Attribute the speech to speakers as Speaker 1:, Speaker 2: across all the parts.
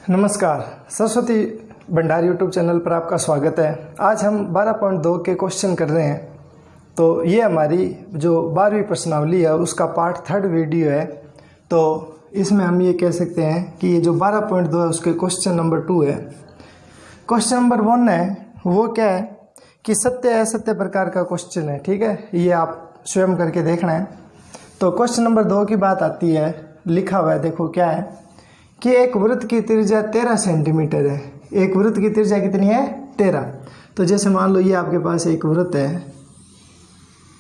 Speaker 1: नमस्कार, सरस्वती भंडार YouTube channel पर आपका स्वागत है। आज हम 12.2 के क्वेश्चन कर रहे हैं। तो ये हमारी जो 12वीं प्रश्नावली है उसका पार्ट 3 वीडियो है। तो इसमें हम ये कह सकते हैं कि ये जो 12.2 है उसके क्वेश्चन नंबर 2 है। क्वेश्चन नंबर 1 है वो क्या है कि सत्य असत्य प्रकार का क्वेश्चन है। ठीक है, ये आप स्वयं करके देखना है। तो क्वेश्चन नंबर 2 की बात आती है, लिखा हुआ है, देखो क्या है कि एक वृत्त की त्रिज्या 13 सेंटीमीटर है। एक वृत्त की त्रिज्या कितनी है? 13। तो जैसे मान लो ये आपके पास एक वृत्त है,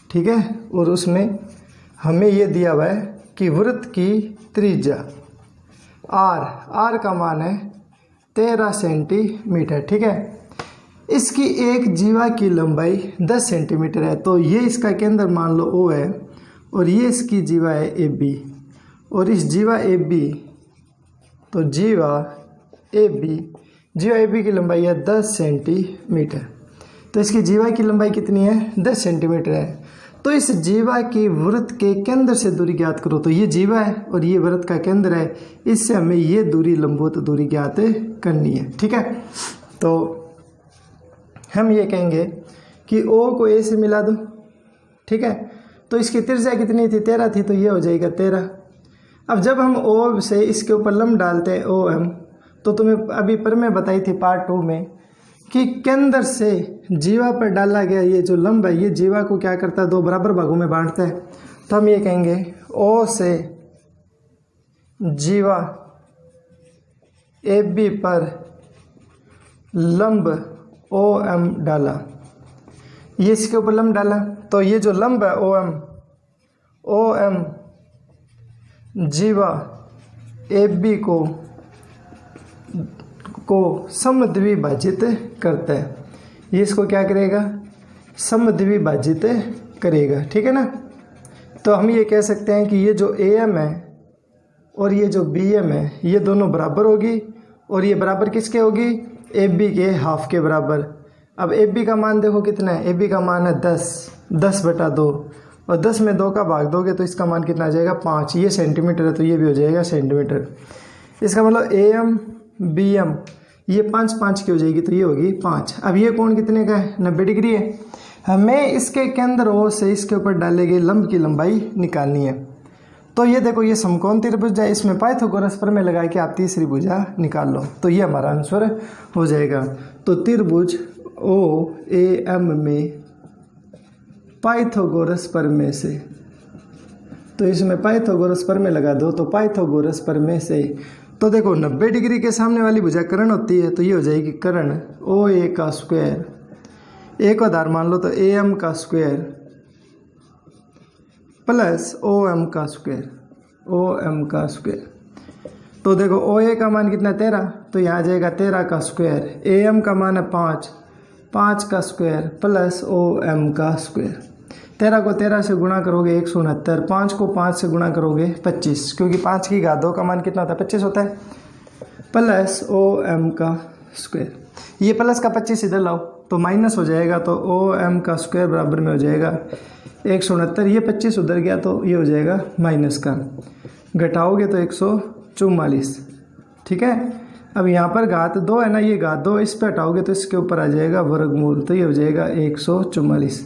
Speaker 1: ठीक है, और उसमें हमें ये दिया हुआ है कि वृत्त की त्रिज्या r का मान है 13 सेंटीमीटर। ठीक है, इसकी एक जीवा की लंबाई 10 सेंटीमीटर है। तो ये इसका केंद्र मान लो O है और ये इसकी जीवा है AB, और इस जीवा AB, तो जीवा AB की लंबाई है 10 सेंटीमीटर। तो इसकी जीवा की लंबाई कितनी है? 10 सेंटीमीटर है। तो इस जीवा की वृत्त के केंद्र से दूरी ज्ञात करो। तो ये जीवा है और ये वृत्त का केंद्र है, इससे हमें ये दूरी लंबवत दूरी ज्ञात करनी है। ठीक है, तो हम ये कहेंगे कि O को A से मिला दो। ठीक है, तो इसकी त्रिज्या कितनी थी? 13 थी, तो ये हो जाएगा 13। अब जब हम O से इसके ऊपर लंब डालते हैं OM, तो तुम्हें अभी पर मैं बताई थी पार्ट 2 में कि केंद्र से जीवा पर डाला गया ये जो लंब है, ये जीवा को क्या करता है? 2 बराबर भागों में बांटता है। तो हम ये कहेंगे O से जीवा AB पर लंब OM डाला, ये इसके ऊपर लंब डाला, तो ये जो लंब है OM जीवा AB को समद्विभाजित करता है। ये इसको क्या करेगा? समद्विभाजित करेगा। ठीक है ना। तो हम ये कह सकते हैं कि ये जो AM है और ये जो BM है, ये दोनों बराबर होगी, और ये बराबर किसके होगी? AB के हाफ के बराबर। अब AB का मान देखो कितना है? AB का मान है 10/2, और 10 में 2 का भाग दोगे तो इसका मान कितना आ जाएगा? 5। ये सेंटीमीटर है तो ये भी हो जाएगा सेंटीमीटर। इसका मतलब AM BM ये 5 की हो जाएगी, तो ये होगी 5। अब ये कोण कितने का है? 90 डिग्री है। हमें इसके केंद्र O से इसके ऊपर डाले गए लंब की लंबाई निकालनी है। तो ये देखो, ये समकोण त्रिभुज है, इसमें पाइथागोरस प्रमेय लगा के आप तीसरी भुजा निकाल लो, तो ये हमारा आंसर हो जाएगा। तो त्रिभुज OAM में पाइथागोरस प्रमेय से, तो इसमें पाइथागोरस प्रमेय लगा दो, तो पाइथागोरस प्रमेय से, तो देखो 90 डिग्री के सामने वाली भुजा कर्ण होती है, तो ये हो जाएगी कर्ण OA का स्क्वायर, एक आधार मान लो तो AM का स्क्वायर प्लस OM का स्क्वायर। तो देखो OA का मान कितना? 13, तो यहाँ आ जाएगा 13 का स्क्वायर, AM का मान है 5 का स्क्वायर प्लस OM का स्क्वायर। 13 को 13 से गुणा करोगे 169, 5 को 5 से गुणा करोगे 25, क्योंकि 5 की घात 2 का मान कितना होता है? 25 होता है, प्लस OM का स्क्वायर। ये प्लस का 25 इधर लाओ तो माइनस हो जाएगा, तो OM का स्क्वायर बराबर में हो जाएगा 169। ये 25 उधर गया तो ये हो जाएगा माइनस का, घटाओगे तो 144। ठीक है, अब यहाँ पर घात 2 है ना, ये घात 2 इस पर हटाओगे तो इसके ऊपर आ जाएगा वर्गमूल, तो ये हो जाएगा 144,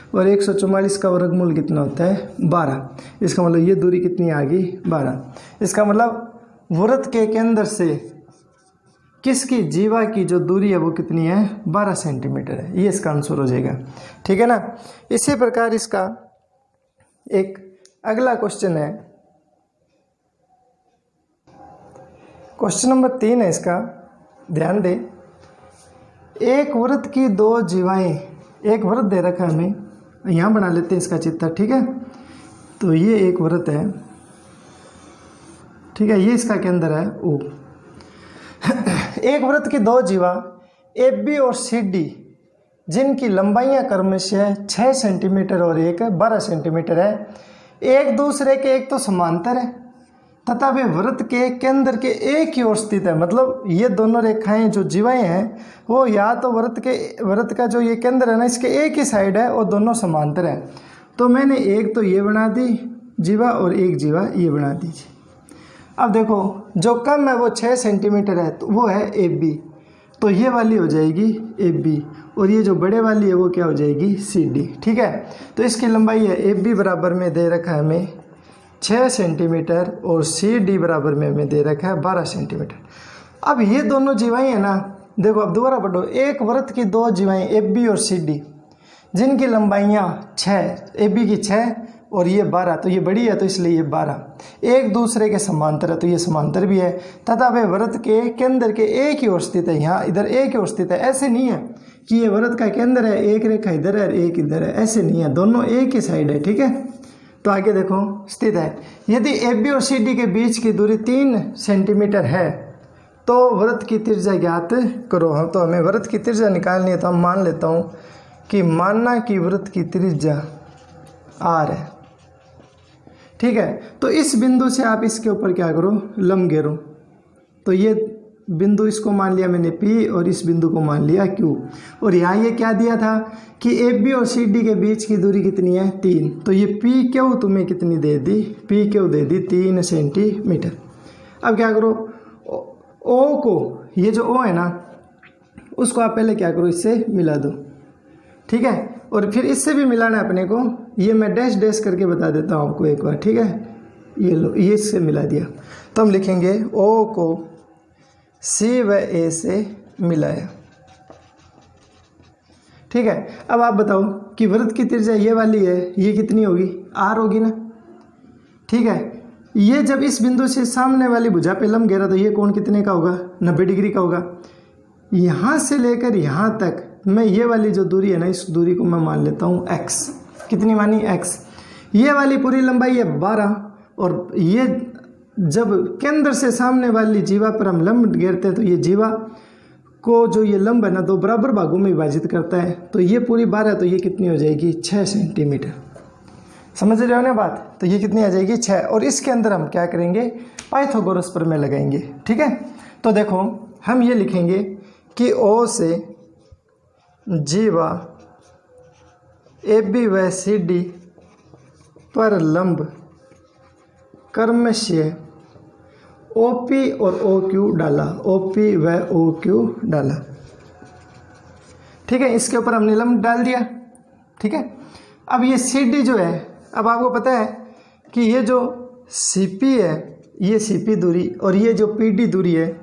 Speaker 1: और 144 का वर्गमूल कितना होता है? 12। इसका मतलब ये दूरी कितनी आ गई? 12। इसका मतलब वृत्त के केंद्र से किसकी जीवा की जो दूरी है वो कितनी है? 12 सेंटीमीटर है। ये इसका आंसर हो जाएगा। ठीक है ना। इसी प्रकार इसका एक अगला क्वेश्चन है, क्वेश्चन नंबर 3 है इसका, ध्यान दे। एक वृत्त की 2 जीवाएं, एक वृत्त दे रखा है हमें, यहाँ बना लेते हैं इसका चित्र। ठीक है, तो ये एक वृत्त है, ठीक है, ये इसका केंद्र है O। एक वृत्त की 2 जीवा AB और CD जिनकी लंबाइयाँ क्रमशः 6 सेंटीमीटर और एक 12 सेंटीमीटर है, एक दूसरे के एक तो समांतर है तथा वे वृत्त के केंद्र के एक ही ओर स्थित है। मतलब ये दोनों रेखाएं जो जीवाएं हैं वो या तो वृत्त का जो ये केंद्र है ना, इसके एक ही साइड है और दोनों समांतर है। तो मैंने एक तो ये बना दी जीवा और एक जीवा ये बना दीजिए। अब देखो जो कम है वो 6 सेंटीमीटर है, तो वो है ए बी, तो ये वाली हो जाएगी ए बी, और ये जो बड़े वाली है वो क्या हो जाएगी सी डी। ठीक है, तो इसकी लंबाई है ए बी बराबर में दे रखा है हमें 6 सेंटीमीटर और सी डी बराबर में हमें दे रखा है 12 सेंटीमीटर। अब ये दोनों जीवाएँ हैं ना, देखो अब दोबारा पढ़ो, एक वृत्त की दो जीवाएँ ए बी और सी डी जिनकी लंबाइयाँ 6, ए बी की 6 और ये 12, तो ये बड़ी है तो इसलिए ये 12 एक दूसरे के समांतर है, तो ये समांतर भी है, तथा वे वृत्त के केंद्र के एक ही ओर स्थित है। यहाँ इधर एक ही ओर स्थित है, ऐसे नहीं है कि ये वृत्त का केंद्र है, एक रेखा इधर है एक इधर है, ऐसे नहीं है, दोनों एक ही साइड है। ठीक है, तो आगे देखो स्थित है। यदि ए बी और सी डी के बीच की दूरी 3 सेंटीमीटर है तो वृत्त की त्रिज्या ज्ञात करो। हम तो हमें वृत्त की त्रिज्या निकालनी है, तो हम मान लेता हूँ कि मानना कि वृत्त की त्रिज्या आर है। ठीक है, तो इस बिंदु से आप इसके ऊपर क्या करो, लंब घेरो। तो ये बिंदु इसको मान लिया मैंने P और इस बिंदु को मान लिया Q, और यहाँ ये क्या दिया था कि ए बी और सी डी के बीच की दूरी कितनी है 3, तो ये PQ तुम्हें कितनी दे दी, PQ दे दी 3 सेंटीमीटर। अब क्या करो, O को, ये जो O है ना उसको आप पहले क्या करो, इससे मिला दो। ठीक है, और फिर इससे भी मिलाना है अपने को, ये मैं डैश डैश करके बता देता हूँ आपको एक बार। ठीक है, ये लो, ये इससे मिला दिया, तो हम लिखेंगे O को C व A से मिलाया। ठीक है, अब आप बताओ कि वृत्त की त्रिज्या ये वाली है, ये कितनी होगी, R होगी ना। ठीक है, ये जब इस बिंदु से सामने वाली भुजा पे लंब घेरा तो ये कोण कितने का होगा, 90 डिग्री का होगा। यहाँ से लेकर यहाँ तक मैं ये वाली जो दूरी है ना, इस दूरी को मैं मान लेता हूँ x। कितनी मानी, x। ये वाली पूरी लंबाई है 12, और ये जब केंद्र से सामने वाली जीवा पर हम लंब घेरते हैं तो ये जीवा को जो ये लंब है ना 2 बराबर भागों में विभाजित करता है, तो ये पूरी 12, तो ये कितनी हो जाएगी 6 सेंटीमीटर। समझ रहे हो ना बात, तो ये कितनी आ जाएगी 6, और इसके अंदर हम क्या करेंगे, पाइथागोरस प्रमेय लगाएंगे। ठीक है, तो देखो हम ये लिखेंगे कि O से जीवा ए बी व सी डी पर लंब क्रमशः OP और OQ डाला, OP व OQ डाला। ठीक है, इसके ऊपर हमने लंब डाल दिया। ठीक है, अब ये CD जो है, अब आपको पता है कि ये जो CP है, ये CP दूरी और ये जो PD दूरी है,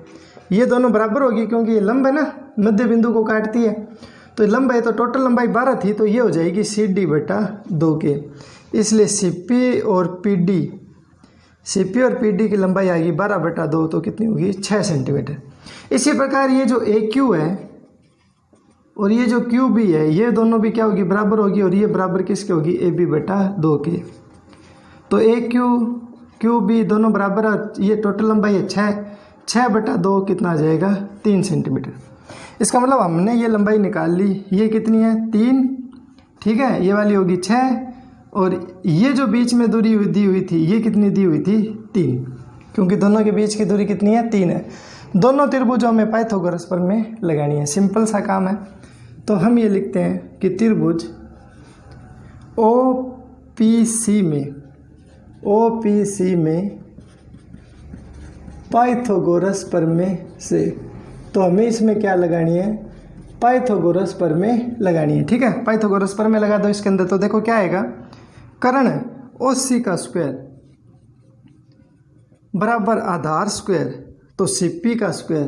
Speaker 1: ये दोनों बराबर होगी क्योंकि ये लंब है ना, मध्य बिंदु को काटती है। तो लंब है तो टोटल लंबाई 12 थी, तो ये हो जाएगी CD बटा 2 के, इसलिए CP और PD की लंबाई आएगी 12 बटा 2, तो कितनी होगी 6 सेंटीमीटर। इसी प्रकार ये जो AQ है और ये जो QB है, ये दोनों भी क्या होगी, बराबर होगी, और ये बराबर किसके होगी, AB बटा 2 के। तो AQ QB दोनों बराबर है, ये टोटल लंबाई है 6 बटा 2 कितना आ जाएगा 3 सेंटीमीटर। इसका मतलब हमने ये लंबाई निकाल ली, ये कितनी है 3। ठीक है, ये वाली होगी 6, और ये जो बीच में दूरी दी हुई थी ये कितनी दी हुई थी 3, क्योंकि दोनों के बीच की दूरी कितनी है 3 है। दोनों त्रिभुजों में पाइथागोरस प्रमेय लगानी है, सिंपल सा काम है। तो हम ये लिखते हैं कि त्रिभुज OPC में पाइथागोरस प्रमेय से, तो हमें इसमें क्या लगानी है, पाइथागोरस प्रमेय लगानी है। ठीक है, पाइथागोरस प्रमेय लगा दो इसके अंदर, तो देखो क्या आएगा, कर्ण OC का स्क्वायर बराबर आधार स्क्वायर, तो CP का स्क्वायर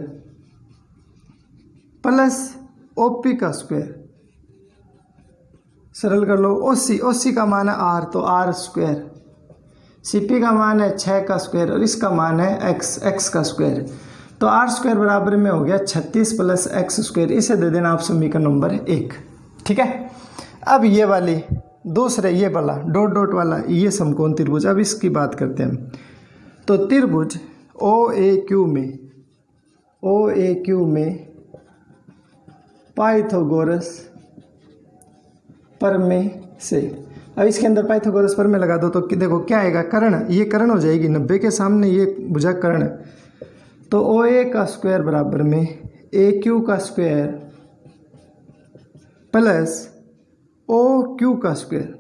Speaker 1: प्लस OP का स्क्वायर, सरल कर लो। OC का मान है R, तो R स्क्वायर, CP का मान है 6 का स्क्वायर, और इसका मान है x का स्क्वायर, तो R स्क्वायर बराबर में हो गया 36 प्लस x स्क्वायर। इसे दे देना आप समीकरण नंबर 1। ठीक है, अब ये वाली दूसरे, ये वाला डॉट डॉट वाला, ये समकोण त्रिभुज, अब इसकी बात करते हैं। तो त्रिभुज OAQ में पाइथागोरस प्रमेय से, अब इसके अंदर पाइथागोरस प्रमेय लगा दो, तो देखो क्या आएगा, कर्ण, ये कर्ण हो जाएगी 90 के सामने ये भुजा कर्ण, तो OA का स्क्वायर बराबर में AQ का स्क्वायर प्लस OQ का स्क्वायर।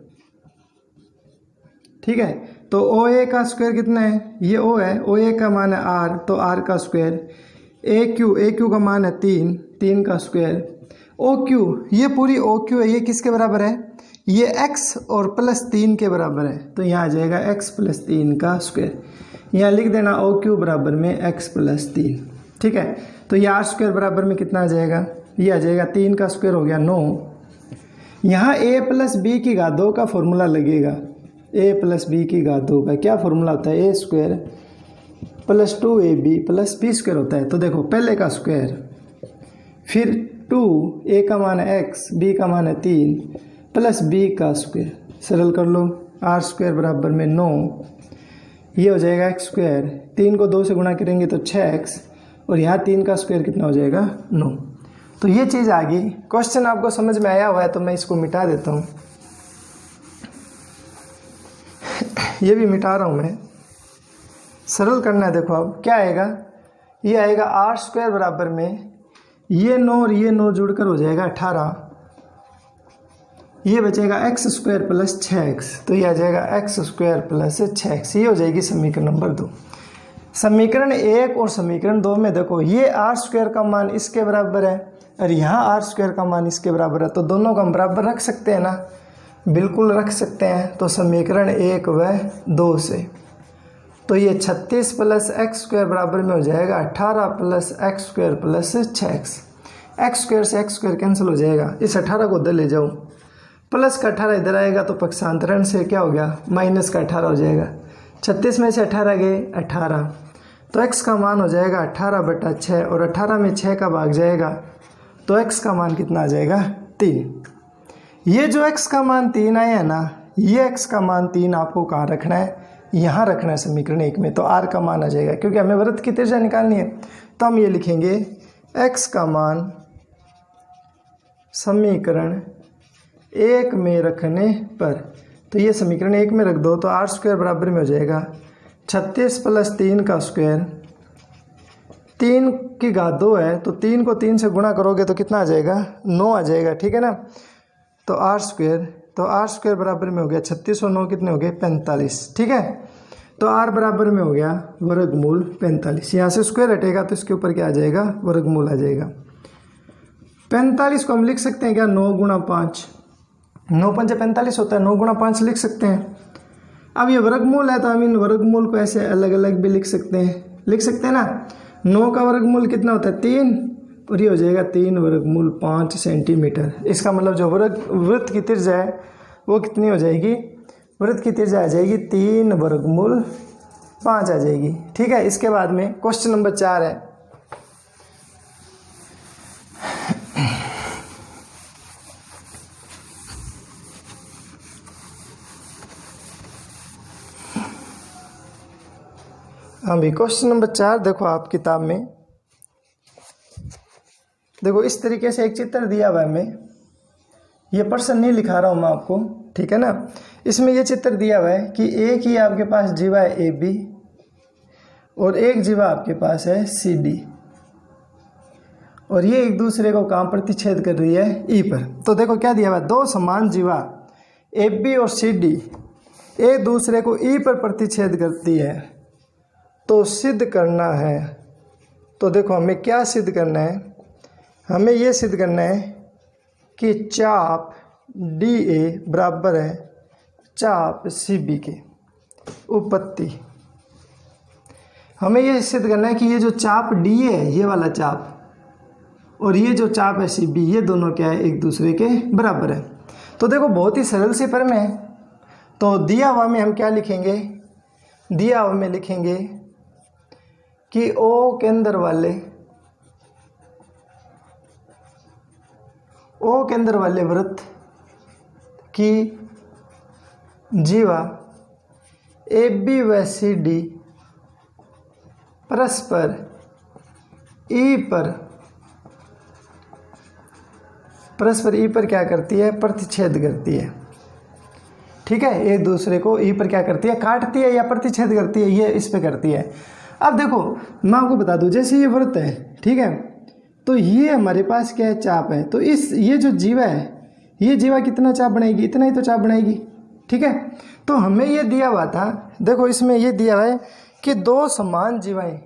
Speaker 1: ठीक है, तो ओ ए का स्क्वायर कितना है, ये ओ है, ओ ए का मान है आर, तो आर का स्क्वायर, ए क्यू का मान है 3 का स्क्वायर, ओ क्यू, ये पूरी ओ क्यू है, ये किसके बराबर है, ये x और +3 के बराबर है, तो यहाँ आ जाएगा x + 3 का स्क्वायर। यहाँ लिख देना ओ क्यू बराबर में x + 3, ठीक है। तो ये आर स्क्वायर बराबर में कितना आ जाएगा, ये आ जाएगा 3 का स्क्वायर हो गया 9। यहाँ a + b की घात 2 का फॉर्मूला लगेगा, a + b की घात 2 का क्या फॉर्मूला होता है, a² + 2ab + b स्क्वायर होता है। तो देखो पहले का स्क्वायर, फिर 2, a का मान है x, b का मान है 3 + b का स्क्वायर, सरल कर लो, आर स्क्वायर बराबर में 9, ये हो जाएगा x², 3 को 2 से गुणा करेंगे तो 6x, और यहाँ 3 का स्क्वायर कितना हो जाएगा 9। तो ये चीज़ आ गई। क्वेश्चन आपको समझ में आया हुआ है तो मैं इसको मिटा देता हूँ, ये भी मिटा रहा हूँ मैं, सरल करना है। देखो अब क्या आएगा, ये आएगा r² बराबर में ये 9 और ये 9 जुड़कर हो जाएगा 18, ये बचेगा x² + 6x, तो ये आ जाएगा x² + 6x, ये हो जाएगी समीकरण नंबर 2। समीकरण 1 और समीकरण 2 में देखो ये r² का मान इसके बराबर है और यहाँ r² का मान इसके बराबर है, तो दोनों को हम बराबर रख सकते हैं ना, बिल्कुल रख सकते हैं। तो समीकरण 1 व 2 से तो ये 36 + x² बराबर में हो जाएगा 18 + x² + 6x, x² से x² कैंसिल हो जाएगा, इस 18 को उधर ले जाओ, प्लस का 18 इधर आएगा तो पक्षांतरण से क्या हो गया, माइनस का 18 हो जाएगा, 36 में से 18 गए 18, तो x का मान हो जाएगा 18/6, और 18 में 6 का भाग जाएगा तो x का मान कितना आ जाएगा 3। ये जो x का मान 3 आया है ना, ये x का मान 3 आपको कहाँ रखना है, यहाँ रखना है समीकरण 1 में, तो r का मान आ जाएगा, क्योंकि हमें वृत्त की त्रिज्या निकालनी है। तो हम ये लिखेंगे x का मान समीकरण 1 में रखने पर, तो ये समीकरण 1 में रख दो, तो r² बराबर में हो जाएगा 36 + 3 का स्क्वायर, 3 की घात 2 है तो 3 को 3 से गुणा करोगे तो कितना आ जाएगा 9 आ जाएगा, ठीक है ना। तो r² बराबर में हो गया 36 और 9 कितने हो गए 45, ठीक है। तो r बराबर में हो गया वर्गमूल 45, यहाँ से स्क्वायर हटेगा तो इसके ऊपर क्या आ जाएगा, वर्गमूल आ जाएगा। 45 को हम लिख सकते हैं क्या, 9 × 5, 9 × 5 = 45 होता है, 9 × 5 लिख सकते हैं। अब ये वर्गमूल है तो हम इन वर्गमूल को ऐसे अलग अलग भी लिख सकते हैं ना। 9 का वर्गमूल कितना होता है 3, और ये हो जाएगा 3/5 सेंटीमीटर। इसका मतलब जो वृत्त की त्रिज्या है वो कितनी हो जाएगी, वृत्त की त्रिज्या आ जाएगी 3/5 आ जाएगी, ठीक है। इसके बाद में क्वेश्चन नंबर 4 है, हाँ भाई क्वेश्चन नंबर 4 देखो आप किताब में, देखो इस तरीके से एक चित्र दिया हुआ है, मैं ये पर्सन नहीं लिखा रहा हूँ मैं आपको, ठीक है ना। इसमें ये चित्र दिया हुआ है कि एक ही आपके पास जीवा है AB और एक जीवा आपके पास है CD, और ये एक दूसरे को कहाँ प्रतिच्छेद कर रही है E पर। तो देखो क्या दिया हुआ है, दो समान जीवा AB और CD एक दूसरे को E पर प्रतिच्छेद करती है, तो सिद्ध करना है। तो देखो हमें क्या सिद्ध करना है, हमें ये सिद्ध करना है कि चाप DA बराबर है चाप CB के उपपत्ति। हमें ये सिद्ध करना है कि ये जो चाप DA है, ये वाला चाप, और ये जो चाप है CB, ये दोनों क्या है, एक दूसरे के बराबर है। तो देखो बहुत ही सरल सी परम है। तो दिया हुआ में हम क्या लिखेंगे, दिया हुआ में लिखेंगे कि O केंद्र वाले वृत्त की जीवा AB व CD परस्पर E पर क्या करती है, प्रतिच्छेद करती है, ठीक है। एक दूसरे को E पर क्या करती है, काटती है या प्रतिच्छेद करती है, ये इस पे करती है। अब देखो मैं आपको बता दूं, जैसे ये वृत्त है, ठीक है, तो ये हमारे पास क्या है, चाप है, तो ये जो जीवा है, ये जीवा कितना चाप बनाएगी, इतना ही तो चाप बनाएगी, ठीक है। तो हमें ये दिया हुआ था देखो इसमें ये दिया हुआ है कि दो समान जीवाएं,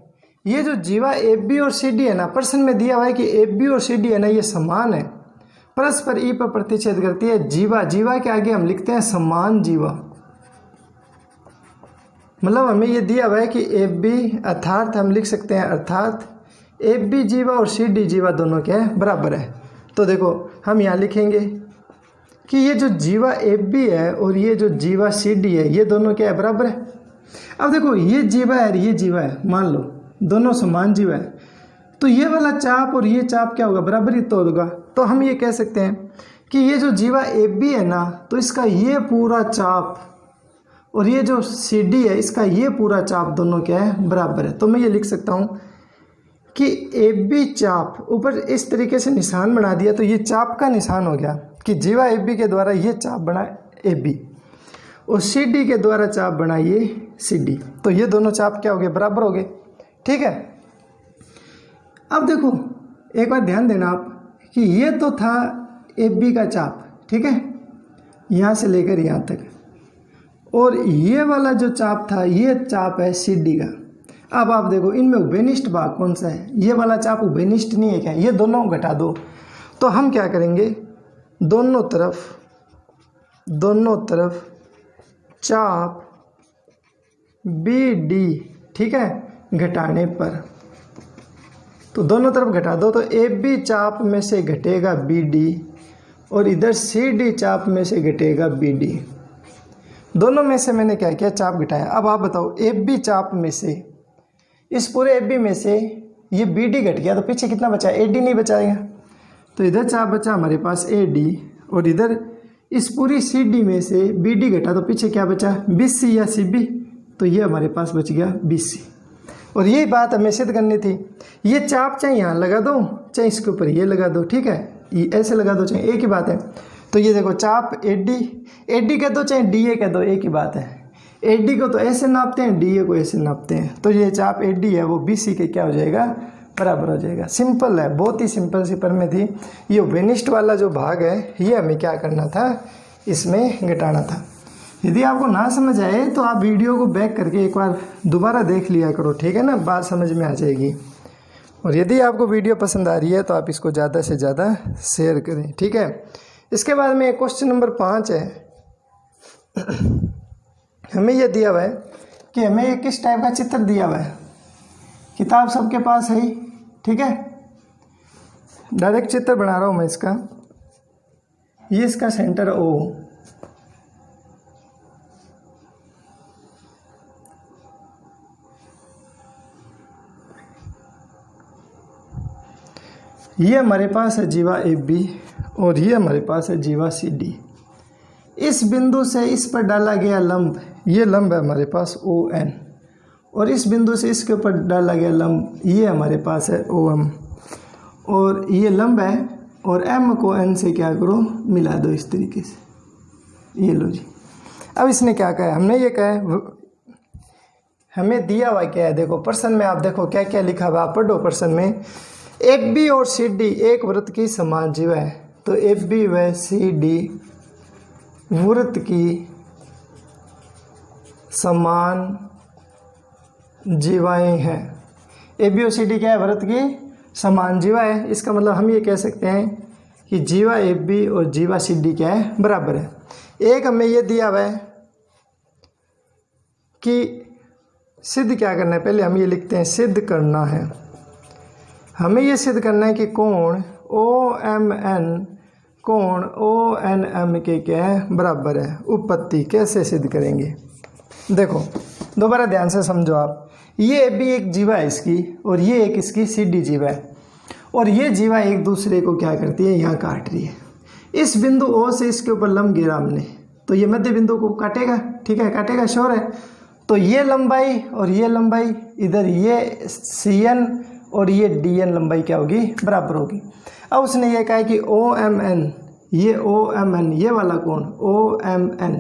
Speaker 1: ये जो जीवा एफ बी और सी डी है ना, प्रश्न में दिया हुआ है कि एफ बी और सी डी है ना ये समान है, परस्पर ई पर प्रतिच्छेद करती है। जीवा, जीवा के आगे हम लिखते हैं समान जीवा, मतलब हमें ये दिया हुआ है कि एफ बी अर्थात हम लिख सकते हैं अर्थात एफ बी जीवा और सी डी जीवा दोनों क्या है, बराबर है। तो देखो हम यहाँ लिखेंगे कि ये जो जीवा एफ बी है और ये जो जीवा सी डी है ये दोनों क्या है, बराबर है। अब देखो ये जीवा है और ये जीवा है, मान लो दोनों समान जीवा है, तो ये वाला चाप और ये चाप क्या होगा, बराबर ही तो होगा। तो हम ये कह सकते हैं कि ये जो जीवा एफ बी है ना, तो इसका ये पूरा चाप और ये जो सी डी है इसका ये पूरा चाप दोनों क्या है, बराबर है। तो मैं ये लिख सकता हूँ कि एफ बी चाप, ऊपर इस तरीके से निशान बना दिया तो ये चाप का निशान हो गया कि जीवा एफ बी के द्वारा ये चाप बना एफ बी और सी डी के द्वारा चाप बना ये सी डी, तो ये दोनों चाप क्या हो गए, बराबर हो गए। ठीक है, अब देखो एक बार ध्यान देना आप कि ये तो था एफ बी का चाप, ठीक है, यहाँ से लेकर यहाँ तक, और ये वाला जो चाप था ये चाप है सी डी का। अब आप देखो इनमें उभयनिष्ठ भाग कौन सा है, ये वाला चाप उभयनिष्ठ नहीं है क्या, ये दोनों घटा दो। तो हम क्या करेंगे, दोनों तरफ चाप बी डी, ठीक है, घटाने पर, तो दोनों तरफ घटा दो तो ए बी चाप में से घटेगा बी डी और इधर सी डी चाप में से घटेगा बी डी। दोनों में से मैंने क्या किया, चाप घटाया। अब आप बताओ एफ बी चाप में से, इस पूरे एफ बी में से ये बी डी घट गया तो पीछे कितना बचा, ए डी नहीं बचाएगा, तो इधर चाप बचा हमारे पास ए डी और इधर इस पूरी सी डी में से बी डी घटा तो पीछे क्या बचा, बी सी या सी बी, तो ये हमारे पास बच गया बी सी। और यही बात हमें सिद्ध करनी थी, ये चाप चाहे यहाँ लगा दो चाहे इसके ऊपर ये लगा दो, ठीक है, ये ऐसे लगा दो चाहे, एक ही बात है। तो ये देखो चाप ए डी कह दो चाहे डी ए कह दो, एक ही बात है। ए डी को तो ऐसे नापते हैं, डी ए को ऐसे नापते हैं, तो ये चाप ए डी है वो बी सी के क्या हो जाएगा, बराबर हो जाएगा। सिंपल है, बहुत ही सिंपल सी पर में थी। ये वेनिस्ट वाला जो भाग है ये हमें क्या करना था, इसमें घटाना था। यदि आपको ना समझ आए तो आप वीडियो को बैक करके एक बार दोबारा देख लिया करो, ठीक है ना, बात समझ में आ जाएगी। और यदि आपको वीडियो पसंद आ रही है तो आप इसको ज़्यादा से ज़्यादा शेयर करें, ठीक है। इसके बाद में क्वेश्चन नंबर 5 है। हमें यह दिया हुआ है कि हमें किस टाइप का चित्र दिया हुआ है, किताब सबके पास है ही, ठीक है। डायरेक्ट चित्र बना रहा हूँ मैं इसका, ये इसका सेंटर ओ, ये हमारे पास है जीवा ए बी और ये हमारे पास है जीवा सी डी। इस बिंदु से इस पर डाला गया लंब, ये लंब है हमारे पास ओ एन, और इस बिंदु से इसके ऊपर डाला गया लंब ये हमारे पास है ओ एम, और ये लंब है और एम को एन से क्या करो, मिला दो इस तरीके से, ये लो जी। अब इसने क्या कहा है, हमने ये कहा है, हमें दिया हुआ क्या है, देखो प्रश्न में आप देखो क्या क्या लिखा हुआ, आप पढ़ो प्रश्न में। एफ बी और सी डी एक वृत्त की समान जीवा है, तो एफ बी व सी डी वृत्त की समान जीवाएं हैं। एफ बी और सी डी क्या है, वृत्त की समान जीवा है। इसका मतलब हम ये कह सकते हैं कि जीवा एफ बी और जीवा सी डी क्या है, बराबर है। एक हमें ये दिया हुआ है कि सिद्ध क्या करना है, पहले हम ये लिखते हैं सिद्ध करना है। हमें ये सिद्ध करना है कि कोण ओ एम एन कोण ओ एन एम के क्या है, बराबर है। उपपत्ति कैसे सिद्ध करेंगे, देखो दोबारा ध्यान से समझो आप। ये भी एक जीवा है इसकी और ये एक इसकी सी डी जीवा है, और ये जीवा एक दूसरे को क्या करती है, यहाँ काट रही है। इस बिंदु ओ से इसके ऊपर लंब गिरा हमने, तो ये मध्य बिंदु को काटेगा, ठीक है, काटेगा, श्योर है। तो ये लंबाई और ये लंबाई, इधर ये सी एन और ये डी एन लंबाई क्या होगी, बराबर होगी। अब उसने ये कहा है कि ओ एम एन, ये ओ एम एन ये वाला कोण ओ एम एन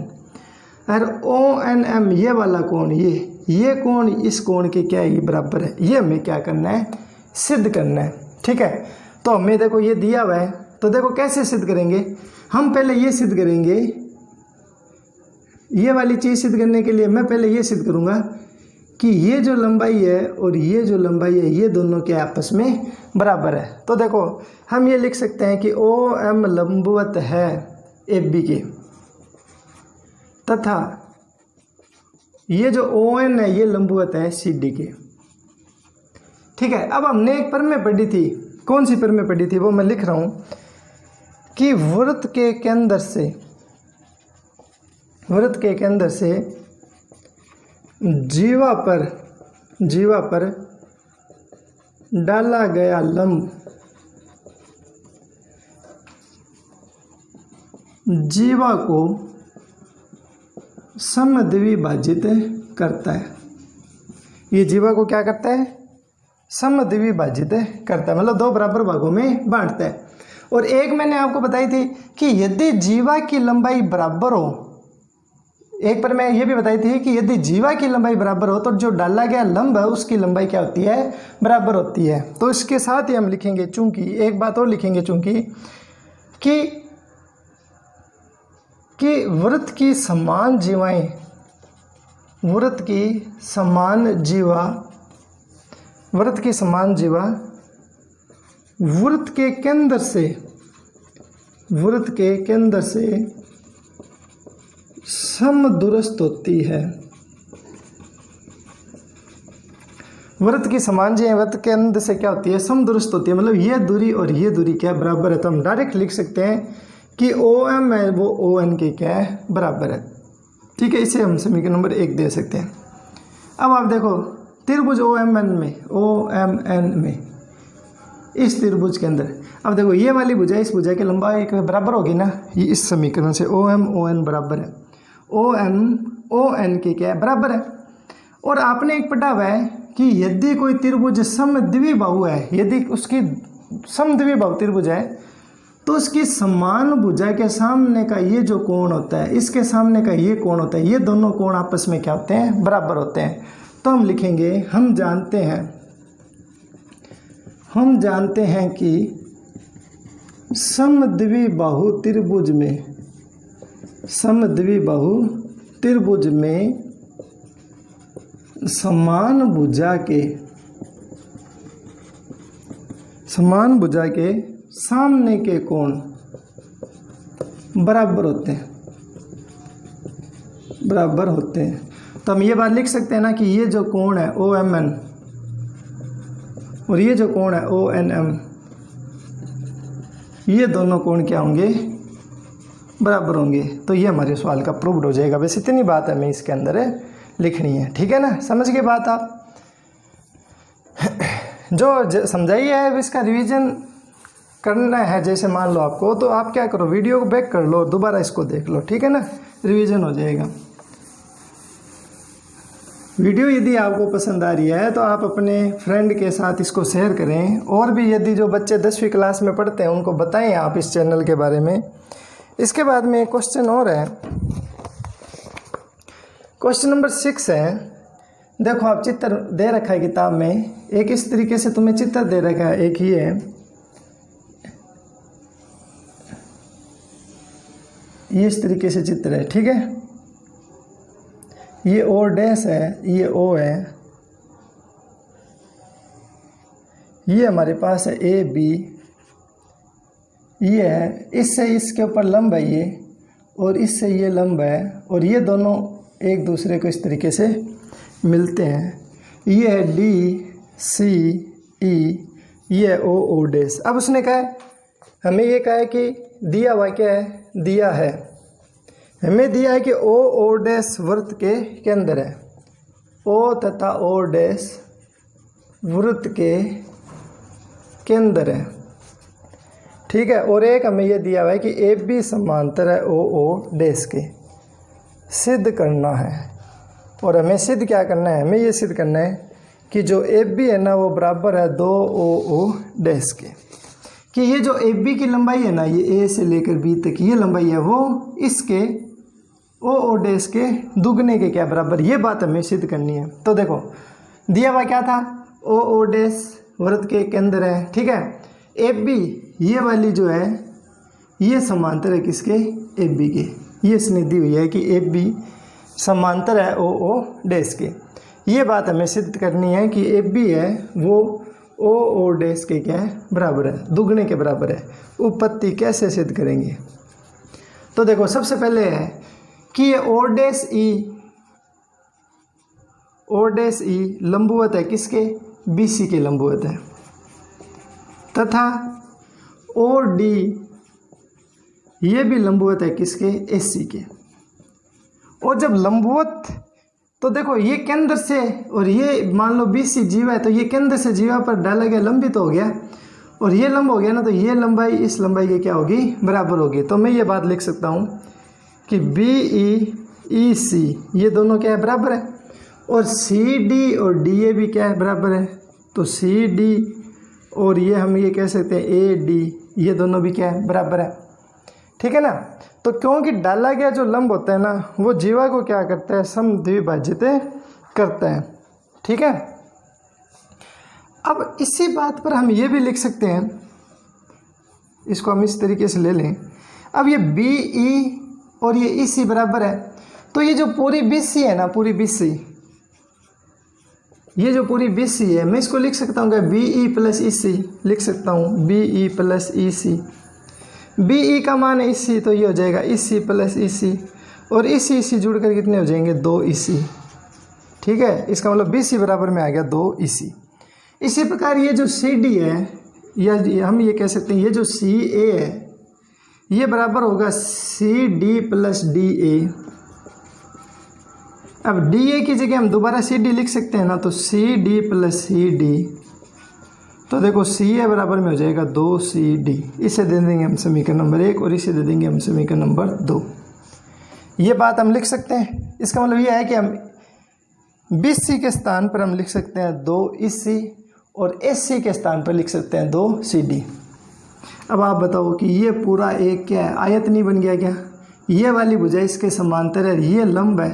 Speaker 1: और ओ एन एम ये वाला कोण, ये कोण इस कोण के क्या है, ये बराबर है। ये हमें क्या करना है, सिद्ध करना है, ठीक है। तो हमें देखो ये दिया हुआ है, तो देखो कैसे सिद्ध करेंगे। हम पहले ये सिद्ध करेंगे, ये वाली चीज़ सिद्ध करने के लिए मैं पहले ये सिद्ध करूँगा कि ये जो लंबाई है और ये जो लंबाई है ये दोनों के आपस में बराबर है। तो देखो हम ये लिख सकते हैं कि ओ एम लंबवत है ए बी के, तथा ये जो ओ एन है ये लंबवत है सी डी के। ठीक है, अब हमने एक प्रमेय पढ़ी थी, कौन सी प्रमेय पढ़ी थी वो मैं लिख रहा हूँ कि वृत्त के केंद्र से जीवा पर डाला गया लंब जीवा को समद्विभाजित करता है। ये जीवा को क्या करता है? समद्विभाजित करता है, मतलब दो बराबर भागों में बांटता है। और एक मैंने आपको बताई थी कि यदि जीवा की लंबाई बराबर हो, एक पर मैं ये भी बताई थी कि यदि जीवा की लंबाई बराबर हो तो जो डाला गया लंब है उसकी लंबाई क्या होती है? बराबर होती है। तो इसके साथ ही हम लिखेंगे, चूंकि एक बात और लिखेंगे, चूंकि कि वृत्त की समान जीवा वृत्त के केंद्र से समदूरस्थ होती है। वृत्त की समान जी वृत्त के केंद्र से क्या होती है? समदूरस्थ होती है, मतलब ये दूरी और ये दूरी क्या बराबर है। तो हम डायरेक्ट लिख सकते हैं कि ओ एम है वो ओ एन के क्या है? बराबर है। ठीक है, इसे हम समीकरण नंबर 1 दे सकते हैं। अब आप देखो त्रिभुज ओ एम एन में इस त्रिभुज के अंदर, अब देखो ये वाली भुजा इस भुजा की लंबाई बराबर होगी ना, ये इस समीकरण से ओ एन बराबर है ओ एन के क्या है? बराबर है। और आपने एक पढ़ा हुआ है कि यदि कोई त्रिभुज समद्विबाहु है, यदि उसकी समद्विबाहु त्रिभुज है तो उसकी समान भुजा के सामने का ये जो कोण होता है, इसके सामने का ये कोण होता है, ये दोनों कोण आपस में क्या होते हैं? बराबर होते हैं। तो हम लिखेंगे, हम जानते हैं कि समद्विबाहु त्रिभुज में समान भुजा के सामने के कोण बराबर होते हैं। तो हम ये बात लिख सकते हैं ना कि ये जो कोण है ओ एम एन और ये जो कोण है ओ एन एम, ये दोनों कोण क्या होंगे? बराबर होंगे। तो ये हमारे सवाल का प्रूव्ड हो जाएगा। बस इतनी बात हमें इसके अंदर लिखनी है। ठीक है ना, समझ के बात आप जो समझाई है इसका रिवीजन करना है। जैसे मान लो आपको, तो आप क्या करो, वीडियो को बैक कर लो, दोबारा इसको देख लो। ठीक है ना, रिवीजन हो जाएगा। वीडियो यदि आपको पसंद आ रही है तो आप अपने फ्रेंड के साथ इसको शेयर करें, और भी यदि जो बच्चे 10वीं क्लास में पढ़ते हैं उनको बताएं आप इस चैनल के बारे में। इसके बाद में क्वेश्चन और है, क्वेश्चन नंबर 6 है। देखो आप चित्र दे रखा है किताब में, एक इस तरीके से तुम्हें चित्र दे रखा है, एक ये है, ये इस तरीके से चित्र है। ठीक है, ये ओ डैश है, ये ओ है, ये हमारे पास है ए बी, ये है, इससे इसके ऊपर लंब है ये, और इससे ये लंब है, और ये दोनों एक दूसरे को इस तरीके से मिलते हैं। ये है डी सी ई, ये ओ ओ डैश। अब उसने कहा है, हमें ये कहा है कि दिया हुआ क्या है? दिया है, हमें दिया है कि ओ ओ डैश वृत्त के केंद्र है, ओ तथा ओ डैश वृत्त के केंद्र है। ठीक है, और एक हमें यह दिया हुआ है कि ए बी समांतर है ओ ओ डैश के, सिद्ध करना है। और हमें सिद्ध क्या करना है? हमें ये सिद्ध करना है कि जो ए बी है ना वो बराबर है 2 ओ ओ डैश के, कि ये जो ए बी की लंबाई है ना, ये ए से लेकर बी तक ये लंबाई है, वो इसके ओ ओ डैश के दुगने के क्या बराबर, ये बात हमें सिद्ध करनी है। तो देखो दिया हुआ क्या था? ओ ओ डैश वृत्त के केंद्र है। ठीक है, ए बी ये वाली जो है ये समांतर है किसके? ए बी के। ये इसने दी हुई है कि ए बी समांतर है ओ ओ डैश के। ये बात हमें सिद्ध करनी है कि ए बी है वो ओ ओ डैश के क्या है बराबर है, दुगने के बराबर है। उपपत्ति कैसे सिद्ध करेंगे? तो देखो सबसे पहले है कि ये ओ डैश ई लंबवत है किसके? बी सी के लंबवत है, तथा ओ डी ये भी लंबवत है किसके? एस सी के। और जब लंबवत तो देखो ये केंद्र से, और ये मान लो बी सी जीवा है तो ये केंद्र से जीवा पर डाला गया लंबित हो गया, और ये लंब हो गया ना, तो ये लंबाई इस लंबाई की क्या होगी? बराबर होगी। तो मैं ये बात लिख सकता हूँ कि बी ई सी ये दोनों क्या है? बराबर है। और सी डी और डी ए भी क्या है? बराबर है। तो सी डी और ये हम ये कह सकते हैं ए डी ये दोनों भी क्या है? बराबर है। ठीक है ना। तो क्योंकि डाला गया जो लंब होता है ना वो जीवा को क्या करता है? समद्विभाजित करता है। ठीक है। अब इसी बात पर हम ये भी लिख सकते हैं, इसको हम इस तरीके से ले लें। अब ये बी ई और ये ई सी बराबर है, तो ये जो पूरी बी सी है ना, पूरी बी सी, ये जो पूरी बी सी है मैं इसको लिख सकता हूँ क्या? बी ई प्लस ई सी लिख सकता हूँ, बी ई प्लस ई सी। बी ई का मान है इसी, तो ये हो जाएगा इसी प्लस इसी, और इसी जुड़कर कितने हो जाएंगे? 2 इसी। ठीक है। इसका मतलब बी सी बराबर में आ गया 2 इसी। इसी प्रकार ये जो सी डी है, या हम ये कह सकते हैं ये जो सी ए है ये बराबर होगा C D plus D A. अब डी ए की जगह हम दोबारा सी डी लिख सकते हैं ना, तो C D plus C D, तो देखो सी ए बराबर में हो जाएगा 2 सी डी। इसे दे देंगे हम समीकरण नंबर 1 और इसे दे देंगे हम समीकरण नंबर 2। ये बात हम लिख सकते हैं। इसका मतलब ये है कि हम बी सी के स्थान पर हम लिख सकते हैं 2 इसी, और एस सी के स्थान पर लिख सकते हैं 2 सी डी। अब आप बताओ कि ये पूरा एक क्या है? आयत नहीं बन गया क्या? ये वाली भुजा इसके समांतर है, ये लंब है,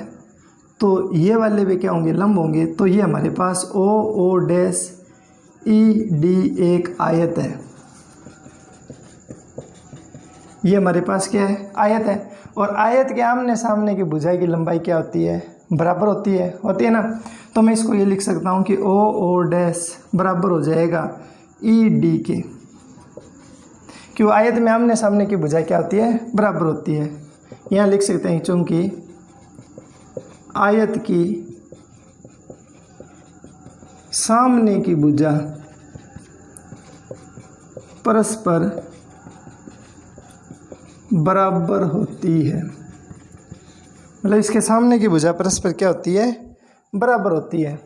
Speaker 1: तो ये वाले भी क्या होंगे? लंब होंगे। तो ये हमारे पास ओ ओ डैश ई डी एक आयत है। ये हमारे पास क्या है? आयत है। और आयत के आमने सामने की भुजा की लंबाई क्या होती है? बराबर होती है ना। तो मैं इसको ये लिख सकता हूँ कि ओ ओ डैश बराबर हो जाएगा ई डी के, क्यों? आयत में आमने सामने की भुजा क्या होती है? बराबर होती है। यहाँ लिख सकते हैं चूंकि आयत की सामने की भुजा परस्पर बराबर होती है, मतलब इसके सामने की भुजा परस्पर क्या होती है? बराबर होती है।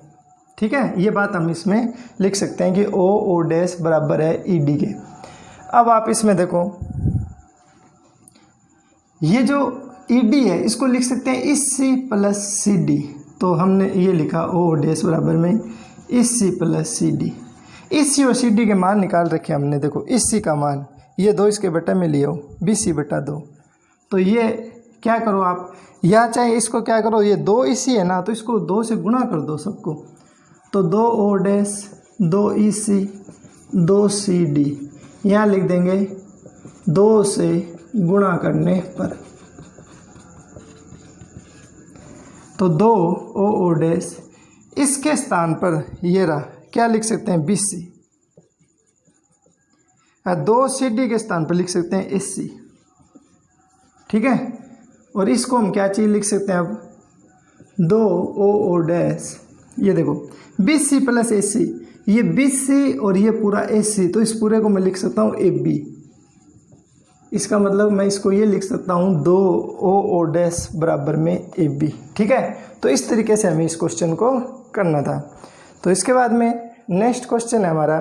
Speaker 1: ठीक है। ये बात हम इसमें लिख सकते हैं कि ओ ओ डैश बराबर है ई डी के। अब आप इसमें देखो ये जो ई डी है इसको लिख सकते हैं इस सी प्लस सी डी, तो हमने ये लिखा ओ ओ डैश बराबर में इस सी प्लस सी डी। इस सी और सी डी के मान निकाल रखे हमने। देखो इस सी का मान ये 2 इसके बटे में लियो 20/2, तो ये क्या करो आप, या चाहे इसको क्या करो, ये 2 इसी है ना, तो इसको 2 से गुणा कर दो सबको, तो 2 ओ डैश 2 ई सी 2 सी डी, यहाँ लिख देंगे 2 से गुणा करने पर, तो 2 ओ ओ डैश इसके स्थान पर ये रहा, क्या लिख सकते हैं? 20 सी। 2 सी डी के स्थान पर लिख सकते हैं 80। ठीक है। और इसको हम क्या चीज़ लिख सकते हैं? अब 2 ओ ओ डैश, ये देखो 20 सी प्लस 80, ये 20 सी और ये पूरा 80, तो इस पूरे को मैं लिख सकता हूँ ए बी। इसका मतलब मैं इसको ये लिख सकता हूँ 2 ओ ओ डैश बराबर में ए बी। ठीक है। तो इस तरीके से हमें इस क्वेश्चन को करना था। तो इसके बाद में नेक्स्ट क्वेश्चन है हमारा